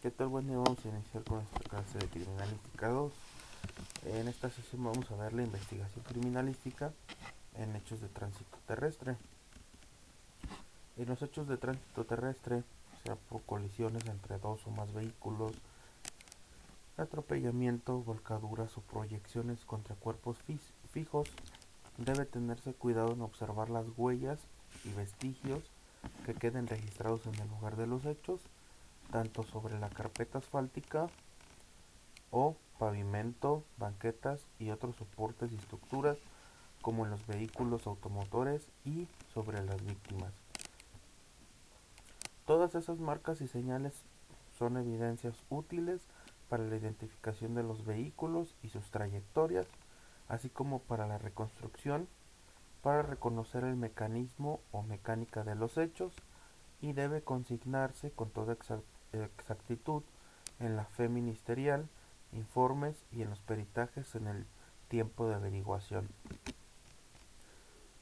¿Qué tal? Buen día, vamos a iniciar con esta clase de Criminalística 2. En esta sesión vamos a ver la investigación criminalística en hechos de tránsito terrestre. En los hechos de tránsito terrestre, sea por colisiones entre dos o más vehículos, atropellamiento, volcaduras o proyecciones contra cuerpos fijos, debe tenerse cuidado en observar las huellas y vestigios que queden registrados en el lugar de los hechos, tanto sobre la carpeta asfáltica o pavimento, banquetas y otros soportes y estructuras como en los vehículos automotores y sobre las víctimas. Todas esas marcas y señales son evidencias útiles para la identificación de los vehículos y sus trayectorias, así como para la reconstrucción, para reconocer el mecanismo o mecánica de los hechos, y debe consignarse con toda exactitud en la fe ministerial, informes y en los peritajes en el tiempo de averiguación.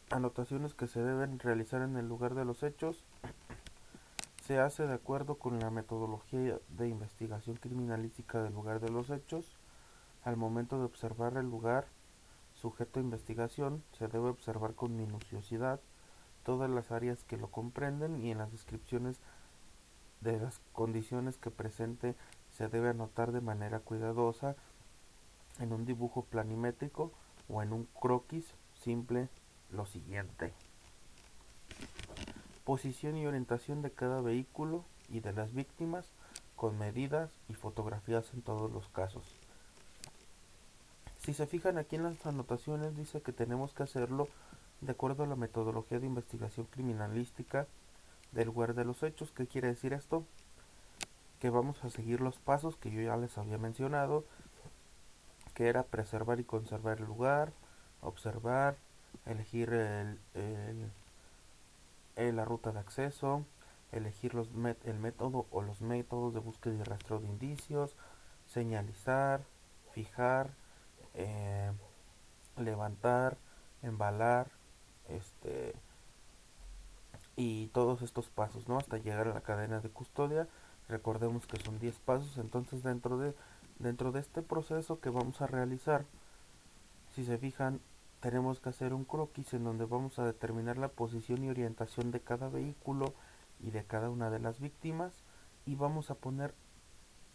Anotaciones que se deben realizar en el lugar de los hechos. Se hace de acuerdo con la metodología de investigación criminalística del lugar de los hechos. Al momento de observar el lugar sujeto a investigación, se debe observar con minuciosidad todas las áreas que lo comprenden y en las descripciones de las condiciones que presente se debe anotar de manera cuidadosa en un dibujo planimétrico o en un croquis simple lo siguiente: posición y orientación de cada vehículo y de las víctimas con medidas y fotografías en todos los casos. Si se fijan aquí en las anotaciones, dice que tenemos que hacerlo de acuerdo a la metodología de investigación criminalística del lugar de los hechos. ¿Qué quiere decir esto? Que vamos a seguir los pasos que yo ya les había mencionado, que era preservar y conservar el lugar, observar, elegir la ruta de acceso, elegir el método o los métodos de búsqueda y rastreo de indicios, señalizar, fijar, eh, levantar, embalar, este y todos estos pasos, ¿no? Hasta llegar a la cadena de custodia. Recordemos que son 10 pasos, entonces dentro de este proceso que vamos a realizar, si se fijan, tenemos que hacer un croquis en donde vamos a determinar la posición y orientación de cada vehículo y de cada una de las víctimas, y vamos a poner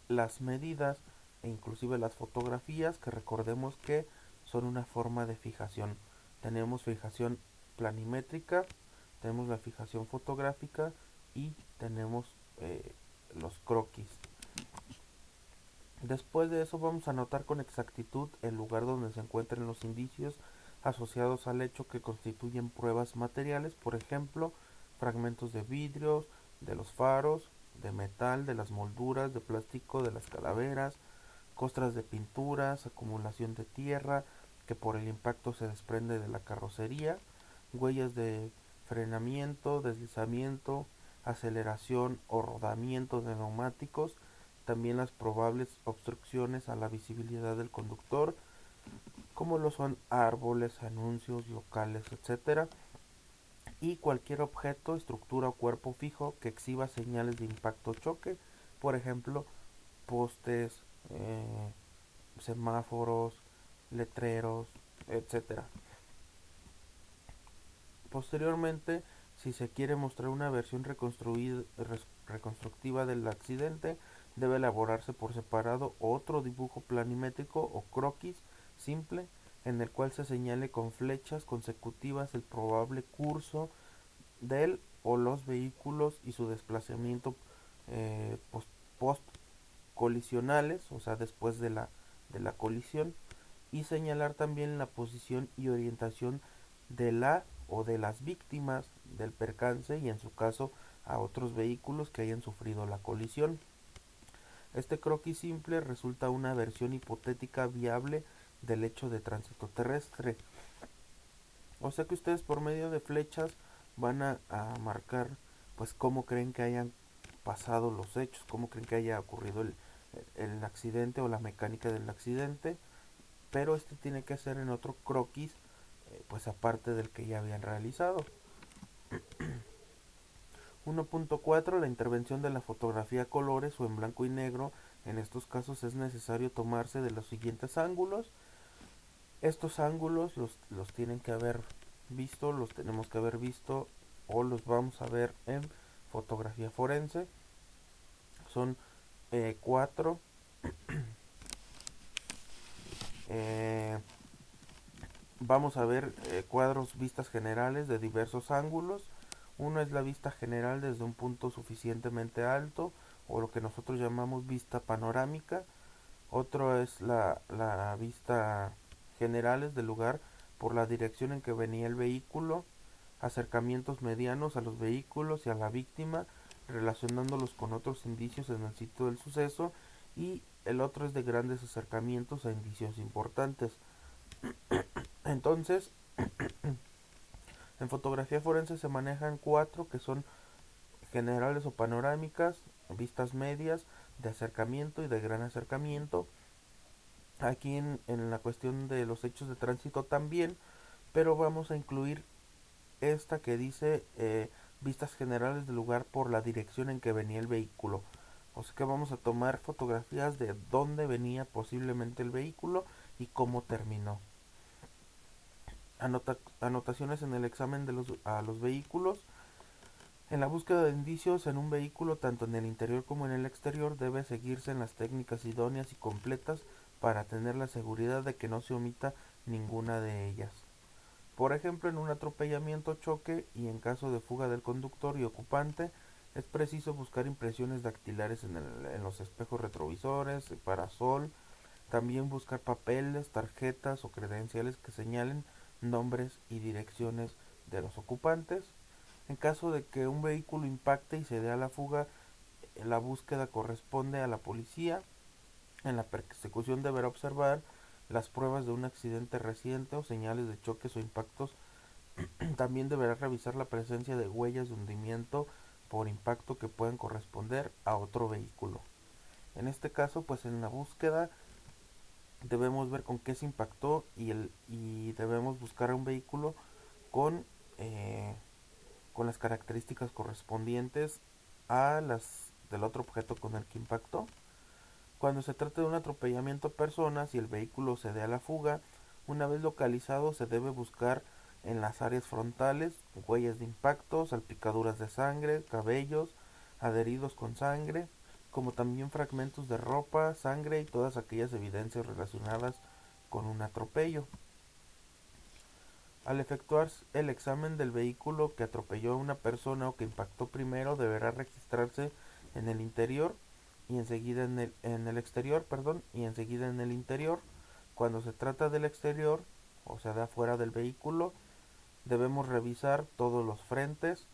las medidas e inclusive las fotografías, que recordemos que son una forma de fijación. Tenemos fijación planimétrica, tenemos la fijación fotográfica y tenemos los croquis. Después de eso vamos a anotar con exactitud el lugar donde se encuentren los indicios asociados al hecho que constituyen pruebas materiales, por ejemplo, fragmentos de vidrios, de los faros, de metal, de las molduras, de plástico, de las calaveras, costras de pinturas, acumulación de tierra que por el impacto se desprende de la carrocería, huellas de frenamiento, deslizamiento, aceleración o rodamiento de neumáticos, también las probables obstrucciones a la visibilidad del conductor, como lo son árboles, anuncios, locales, etcétera, y cualquier objeto, estructura o cuerpo fijo que exhiba señales de impacto o choque, por ejemplo, postes, semáforos, letreros, etcétera. Posteriormente, si se quiere mostrar una versión reconstructiva del accidente, debe elaborarse por separado otro dibujo planimétrico o croquis simple en el cual se señale con flechas consecutivas el probable curso del o los vehículos y su desplazamiento post colisionales, o sea, después de la colisión, y señalar también la posición y orientación de la o de las víctimas del percance y en su caso a otros vehículos que hayan sufrido la colisión. Este croquis simple resulta una versión hipotética viable del hecho de tránsito terrestre. O sea que ustedes por medio de flechas van a marcar pues cómo creen que hayan pasado los hechos, cómo creen que haya ocurrido el accidente o la mecánica del accidente, pero este tiene que ser en otro croquis pues aparte del que ya habían realizado. 1.4 La intervención de la fotografía a colores o en blanco y negro. En estos casos es necesario tomarse de los siguientes ángulos. Estos ángulos los tienen que haber visto, los tenemos que haber visto o los vamos a ver en fotografía forense. Son cuatro. Eh, Vamos a ver cuadros vistas generales de diversos ángulos. Uno es la vista general desde un punto suficientemente alto, o lo que nosotros llamamos vista panorámica. Otro es la vista generales del lugar por la dirección en que venía el vehículo, acercamientos medianos a los vehículos y a la víctima, relacionándolos con otros indicios en el sitio del suceso, y el otro es de grandes acercamientos a indicios importantes. Entonces, en fotografía forense se manejan cuatro que son generales o panorámicas, vistas medias, de acercamiento y de gran acercamiento. Aquí en la cuestión de los hechos de tránsito también, pero vamos a incluir esta que dice vistas generales del lugar por la dirección en que venía el vehículo. O sea que vamos a tomar fotografías de dónde venía posiblemente el vehículo y cómo terminó. Anotaciones en el examen de a los vehículos. En la búsqueda de indicios en un vehículo, tanto en el interior como en el exterior, debe seguirse en las técnicas idóneas y completas para tener la seguridad de que no se omita ninguna de ellas. Por ejemplo, en un atropellamiento, choque y en caso de fuga del conductor y ocupante, es preciso buscar impresiones dactilares en los espejos retrovisores, parasol, también buscar papeles, tarjetas o credenciales que señalen nombres y direcciones de los ocupantes. En caso de que un vehículo impacte y se dé a la fuga, la búsqueda corresponde a la policía. En la persecución deberá observar las pruebas de un accidente reciente o señales de choques o impactos. También deberá revisar la presencia de huellas de hundimiento por impacto que puedan corresponder a otro vehículo. En este caso, pues en la búsqueda debemos ver con qué se impactó y debemos buscar un vehículo con, eh, con las características correspondientes a las del otro objeto con el que impactó. Cuando se trata de un atropellamiento a personas y el vehículo se dé a la fuga, una vez localizado se debe buscar en las áreas frontales huellas de impacto, salpicaduras de sangre, cabellos adheridos con sangre, como también fragmentos de ropa, sangre y todas aquellas evidencias relacionadas con un atropello. Al efectuar el examen del vehículo que atropelló a una persona o que impactó primero, deberá registrarse en el interior y enseguida en el exterior, perdón, y enseguida en el interior. Cuando se trata del exterior, o sea, de afuera del vehículo, debemos revisar todos los frentes,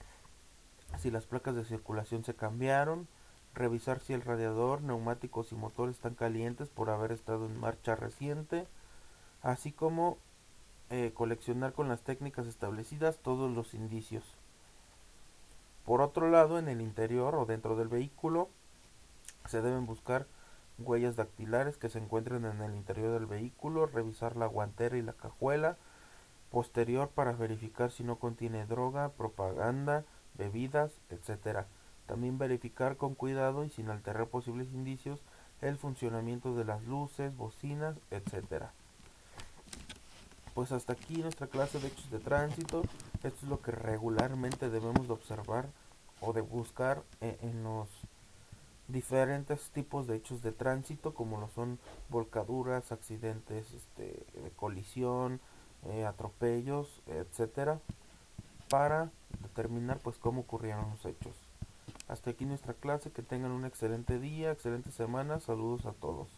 si las placas de circulación se cambiaron, revisar si el radiador, neumáticos y motor están calientes por haber estado en marcha reciente, así como coleccionar con las técnicas establecidas todos los indicios. Por otro lado, en el interior o dentro del vehículo se deben buscar huellas dactilares que se encuentren en el interior del vehículo, revisar la guantera y la cajuela posterior para verificar si no contiene droga, propaganda, bebidas, etc. También verificar con cuidado y sin alterar posibles indicios el funcionamiento de las luces, bocinas, etc. Pues hasta aquí nuestra clase de hechos de tránsito. Esto es lo que regularmente debemos de observar o de buscar en los diferentes tipos de hechos de tránsito, como lo son volcaduras, accidentes de colisión, atropellos, etcétera, para determinar pues cómo ocurrieron los hechos. Hasta aquí nuestra clase, que tengan un excelente día, excelente semana, saludos a todos.